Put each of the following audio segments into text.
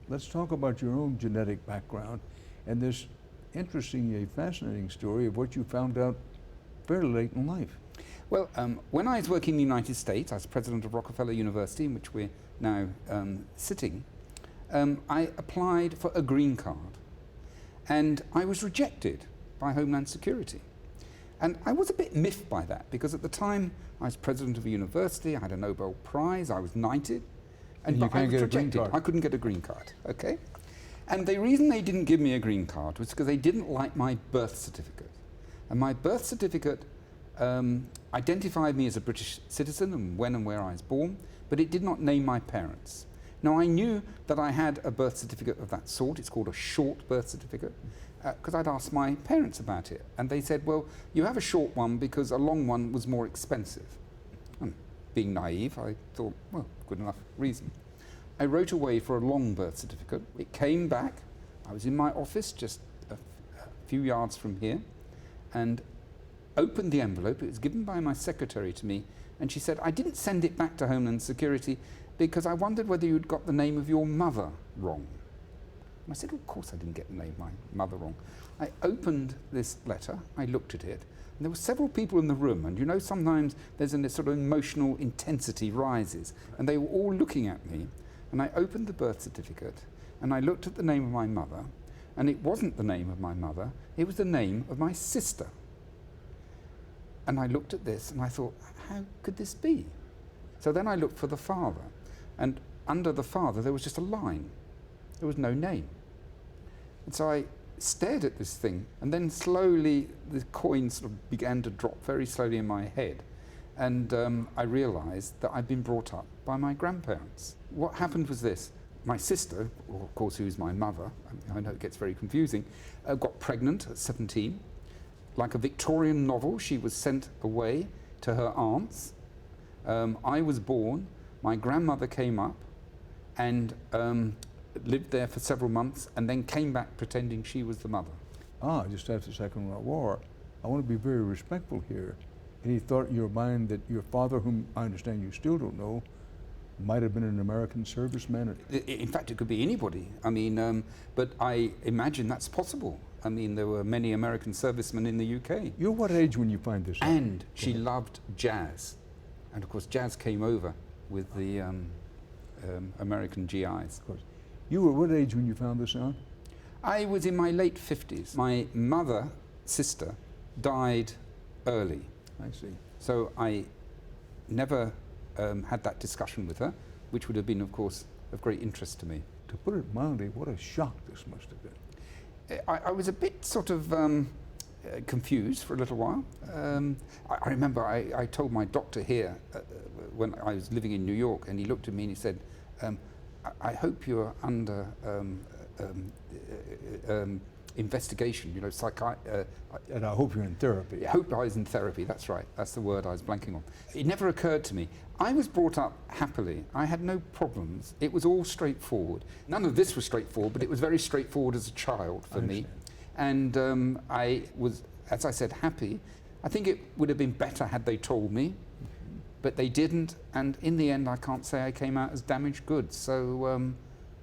Let's talk about your own genetic background and this interesting, fascinating story of what you found out fairly late in life. Well, when I was working in the United States, as President of Rockefeller University, in which we're now sitting, I applied for a green card. And I was rejected by Homeland Security. And I was a bit miffed by that, because at the time I was president of a university, I had a Nobel Prize, I was knighted, and you can't get a green card. I couldn't get a green card, okay? And the reason they didn't give me a green card was because they didn't like my birth certificate. And my birth certificate identified me as a British citizen and when and where I was born, but it did not name my parents. Now, I knew that I had a birth certificate of that sort. It's called a short birth certificate, because I'd asked my parents about it. And they said, well, you have a short one because a long one was more expensive. And being naive, I thought, well, good enough reason. I wrote away for a long birth certificate. It came back. I was in my office just a few yards from here and opened the envelope. It was given by my secretary to me. And she said, I didn't send it back to Homeland Security because I wondered whether you'd got the name of your mother wrong. And I said, well, of course I didn't get the name of my mother wrong. I opened this letter, I looked at it, and there were several people in the room, and you know sometimes there's a sort of emotional intensity rises, and they were all looking at me, and I opened the birth certificate, and I looked at the name of my mother, and it wasn't the name of my mother, it was the name of my sister. And I looked at this, and I thought, how could this be? So then I looked for the father, and under the father there was just a line. There was no name. And so I stared at this thing, and then slowly the coin sort of began to drop very slowly in my head. And I realized that I'd been brought up by my grandparents. What happened was this. My sister, or of course who's my mother, I know it gets very confusing, got pregnant at 17. Like a Victorian novel, she was sent away to her aunts. I was born, my grandmother came up and lived there for several months and then came back pretending she was the mother. Just after the Second World War, I want to be very respectful here. Any thought in your mind that your father, whom I understand you still don't know, might have been an American serviceman? In fact, it could be anybody. I mean, but I imagine that's possible. I mean, there were many American servicemen in the UK. You're what age when you find this out? And she loved jazz. And of course, jazz came over with the American GIs. Of course. You were what age when you found this out? I was in my late 50s. My mother, sister, died early. I see. So I never had that discussion with her, which would have been, of course, of great interest to me. To put it mildly, what a shock this must have been. I was a bit sort of confused for a little while. I remember I told my doctor here when I was living in New York, and he looked at me and he said, I hope you're under investigation, you know, and I hope you're in therapy. I hope I was in therapy, that's right. That's the word I was blanking on. It never occurred to me. I was brought up happily. I had no problems. It was all straightforward. None of this was straightforward, but it was very straightforward as a child for me. And I was, as I said, happy. I think it would have been better had they told me, but they didn't. And in the end, I can't say I came out as damaged goods. So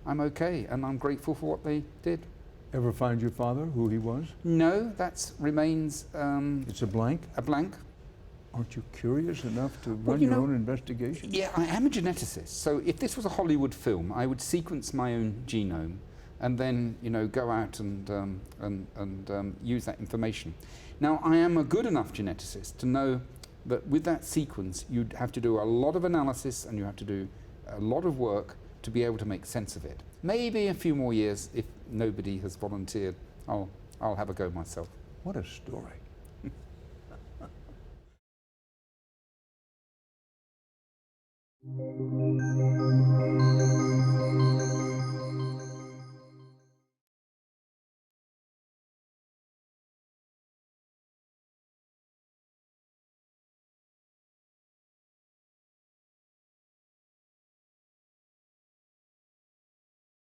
I'm okay, and I'm grateful for what they did. Ever find your father, who he was? No, that remains... it's a blank? A blank. Aren't you curious enough to run your own investigation? Yeah, I am a geneticist. So if this was a Hollywood film, I would sequence my own genome and then, you know, go out and use that information. Now, I am a good enough geneticist to know that with that sequence, you'd have to do a lot of analysis and you have to do a lot of work to be able to make sense of it. Maybe a few more years, if nobody has volunteered, I'll have a go myself. What a story.